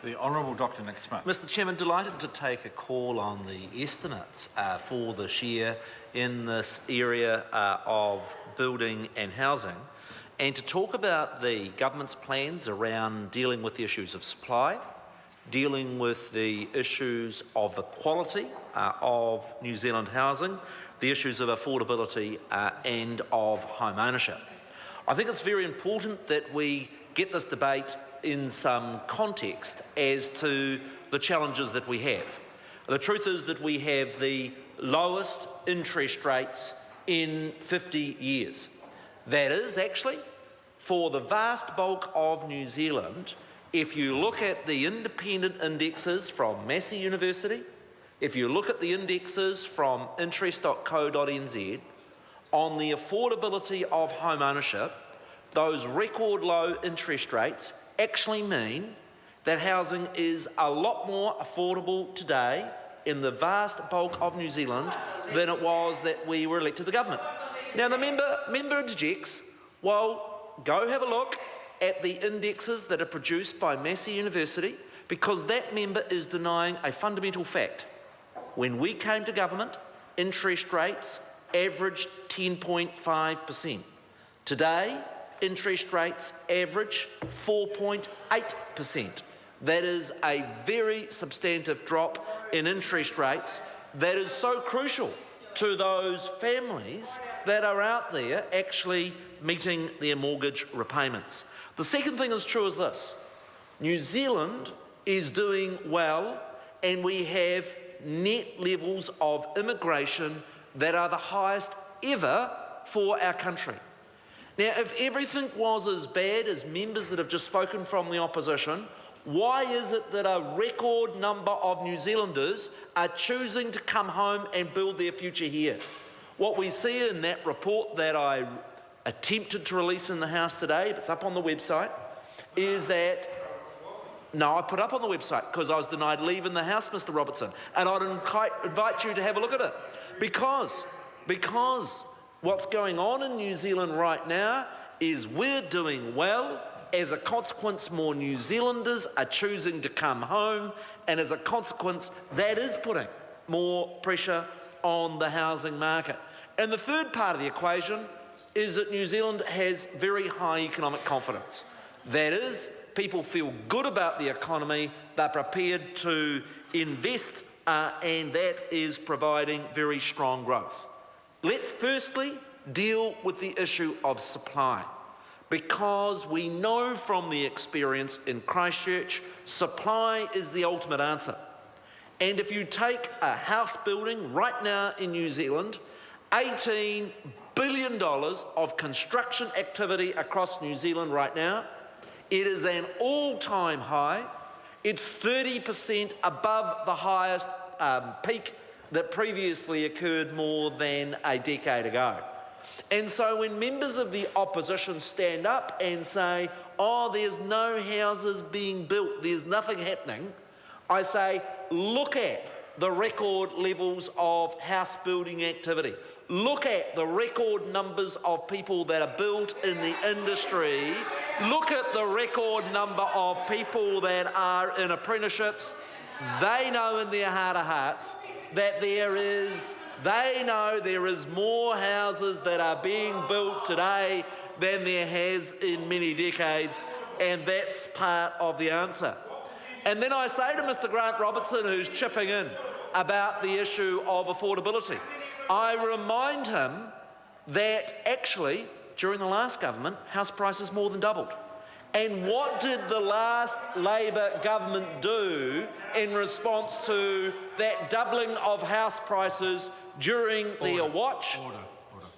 The Honourable Dr Nick Smith. Mr Chairman, delighted to take a call on the estimates for this year in this area of building and housing, and to talk about the government's plans around dealing with the issues of supply, dealing with the issues of the quality of New Zealand housing, the issues of affordability and of home ownership. I think it's very important that we get this debate in some context as to the challenges that we have. The truth is that we have the lowest interest rates in 50 years. That is actually, for the vast bulk of New Zealand, if you look at the independent indexes from Massey University, if you look at the indexes from interest.co.nz, on the affordability of home ownership, those record low interest rates actually mean that housing is a lot more affordable today in the vast bulk of New Zealand than it was that we were elected the government. Now the member interjects, well, go have a look at the indexes that are produced by Massey University, because that member is denying a fundamental fact. When we came to government, interest rates averaged 10.5%. Today, interest rates average 4.8%. That is a very substantive drop in interest rates that is so crucial to those families that are out there actually meeting their mortgage repayments. The second thing that's true is this: New Zealand is doing well, and we have net levels of immigration that are the highest ever for our country. Now, if everything was as bad as members that have just spoken from the opposition, why is it that a record number of New Zealanders are choosing to come home and build their future here? What we see in that report that I attempted to release in the House today, it's up on the website, is that, no, I put up on the website because I was denied leave in the House, Mr Robertson, and I'd invite you to have a look at it. Because what's going on in New Zealand right now is we're doing well. As a consequence, more New Zealanders are choosing to come home, and as a consequence, that is putting more pressure on the housing market. And the third part of the equation is that New Zealand has very high economic confidence. That is, people feel good about the economy, they're prepared to invest, and that is providing very strong growth. Let's firstly deal with the issue of supply, because we know from the experience in Christchurch, supply is the ultimate answer. And if you take a house building right now in New Zealand, $18 billion of construction activity across New Zealand right now, it is an all-time high. It's 30% above the highest peak that previously occurred more than a decade ago. And so when members of the opposition stand up and say, oh, there's no houses being built, there's nothing happening, I say, look at the record levels of house building activity. Look at the record numbers of people that are built in the industry. Look at the record number of people that are in apprenticeships. They know in their heart of hearts that they know there is more houses that are being built today than there has in many decades, and that's part of the answer. And then I say to Mr Grant Robertson, who's chipping in about the issue of affordability, I remind him that actually, during the last government, house prices more than doubled. And what did the last Labor government do in response to that doubling of house prices during the watch? Order.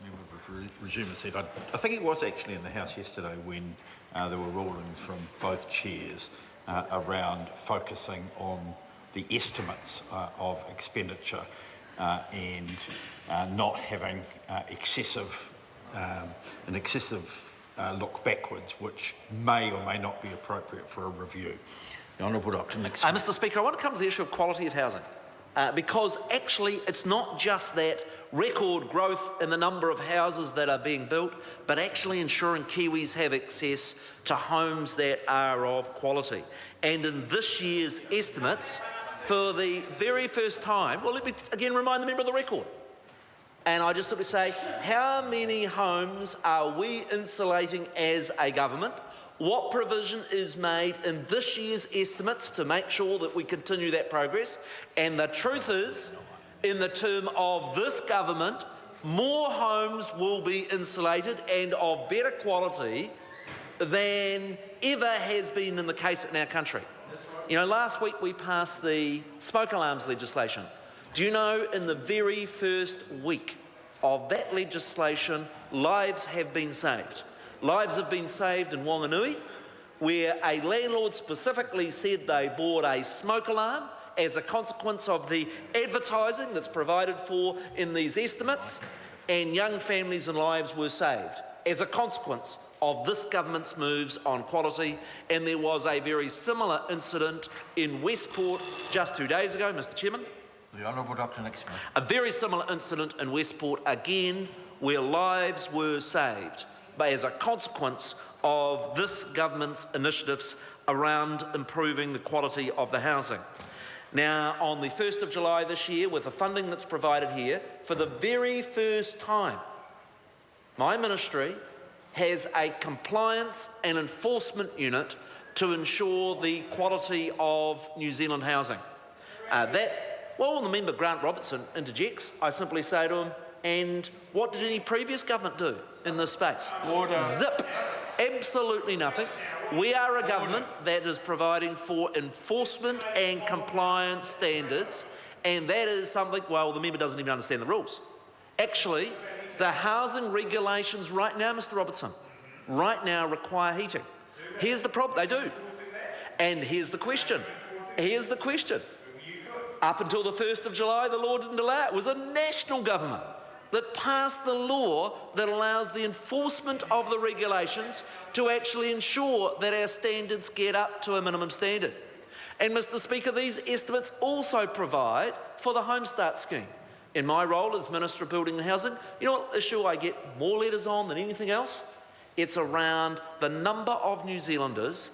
Member resume a seat. I think it was actually in the House yesterday when there were rulings from both chairs around focusing on the estimates of expenditure and not having an excessive look backwards, which may or may not be appropriate for a review. The Honourable Dr Nick Smith. Mr Speaker, I want to come to the issue of quality of housing. because actually it's not just that record growth in the number of houses that are being built, but actually ensuring Kiwis have access to homes that are of quality. And in this year's estimates, for the very first time, well, let me again remind the member of the record. And I just simply say, how many homes are we insulating as a government? What provision is made in this year's estimates to make sure that we continue that progress? And the truth is, in the term of this government, more homes will be insulated and of better quality than ever has been in the case in our country. You know, last week we passed the smoke alarms legislation. Do you know, in the very first week of that legislation, lives have been saved. Lives have been saved in Wanganui, where a landlord specifically said they bought a smoke alarm as a consequence of the advertising that's provided for in these estimates, and young families and lives were saved as a consequence of this government's moves on quality. And there was a very similar incident in Westport just 2 days ago, Mr. Chairman. The Honourable Dr. Nixon. A very similar incident in Westport again, where lives were saved as a consequence of this government's initiatives around improving the quality of the housing. Now, on the 1st of July this year, with the funding that's provided here, for the very first time, my ministry has a compliance and enforcement unit to ensure the quality of New Zealand housing. Well, when the member Grant Robertson interjects, I simply say to him, and what did any previous government do in this space? Order. Zip. Absolutely nothing. We are a government that is providing for enforcement and compliance standards, and that is something, well, the member doesn't even understand the rules. Actually, the housing regulations right now, Mr. Robertson, right now require heating. Here's the problem, they do. And here's the question. Here's the question. Up until the 1st of July, the law didn't allow it. It was a national government that passed the law that allows the enforcement of the regulations to actually ensure that our standards get up to a minimum standard. And, Mr. Speaker, these estimates also provide for the Home Start scheme. In my role as Minister of Building and Housing, you know what issue I get more letters on than anything else? It's around the number of New Zealanders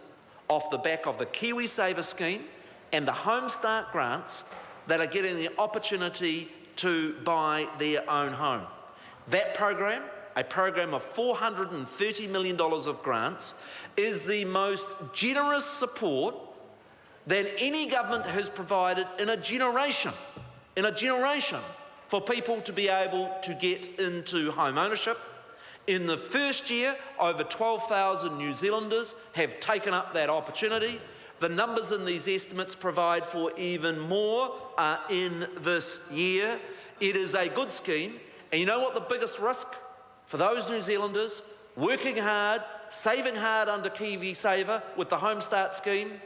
off the back of the KiwiSaver scheme and the Home Start grants that are getting the opportunity to buy their own home. That program, a program of $430 million of grants, is the most generous support that any government has provided in a generation, for people to be able to get into home ownership. In the first year, over 12,000 New Zealanders have taken up that opportunity. The numbers in these estimates provide for even more in this year. It is a good scheme, and you know what the biggest risk for those New Zealanders working hard, saving hard under KiwiSaver with the Home Start scheme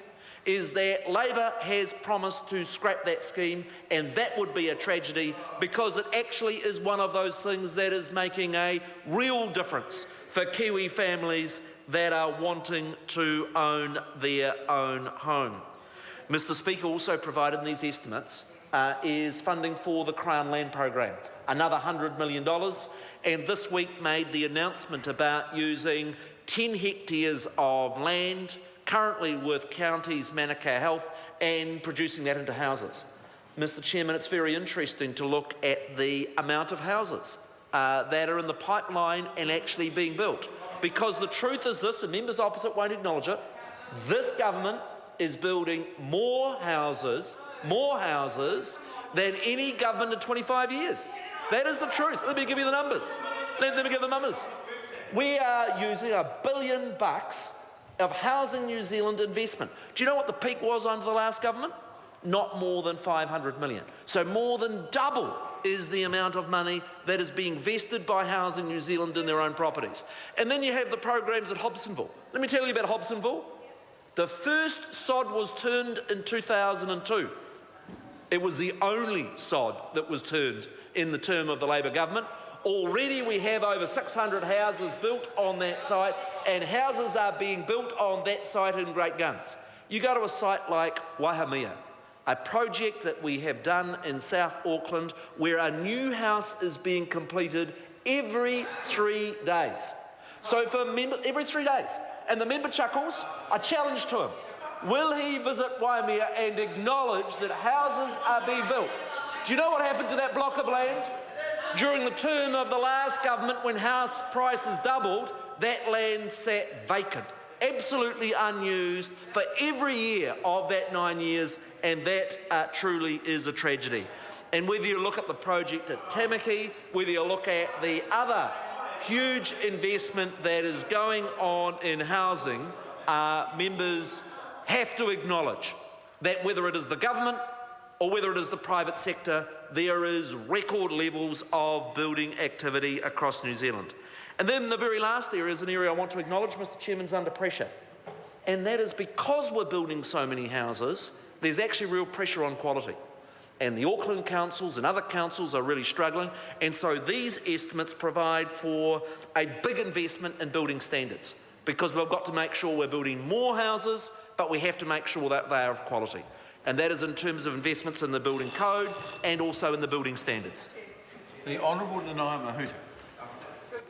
is that Labor has promised to scrap that scheme, and that would be a tragedy because it actually is one of those things that is making a real difference for Kiwi families that are wanting to own their own home. Mr. Speaker, also provided in these estimates is funding for the Crown Land Program, another $100 million, and this week made the announcement about using 10 hectares of land currently with counties Manukau Health and producing that into houses. Mr. Chairman, it's very interesting to look at the amount of houses that are in the pipeline and actually being built. Because the truth is this, and members opposite won't acknowledge it, this government is building more houses than any government in 25 years. That is the truth. Let me give you the numbers. Let me give the numbers. We are using $1 billion of Housing New Zealand investment. Do you know what the peak was under the last government? Not more than 500 million. So more than double is the amount of money that is being invested by Housing New Zealand in their own properties. And then you have the programs at Hobsonville. Let me tell you about Hobsonville. The first sod was turned in 2002. It was the only sod that was turned in the term of the Labor government. Already we have over 600 houses built on that site, and houses are being built on that site in great guns. You go to a site like Waimea, a project that we have done in South Auckland where a new house is being completed every 3 days. So for every 3 days. And the member chuckles, I challenge to him. Will he visit Waimea and acknowledge that houses are being built? Do you know what happened to that block of land? During the term of the last government, when house prices doubled, that land sat vacant, absolutely unused for every year of that 9 years, and that truly is a tragedy. And whether you look at the project at Tamaki, whether you look at the other huge investment that is going on in housing, members have to acknowledge that whether it is the government or whether it is the private sector, there is record levels of building activity across New Zealand. And then the very last area is an area I want to acknowledge, Mr. Chairman's under pressure. And that is because we're building so many houses, there's actually real pressure on quality. And the Auckland councils and other councils are really struggling. And so these estimates provide for a big investment in building standards, because we've got to make sure we're building more houses, but we have to make sure that they are of quality. And that is in terms of investments in the building code and also in the building standards. The Honourable Nanaia Mahuta.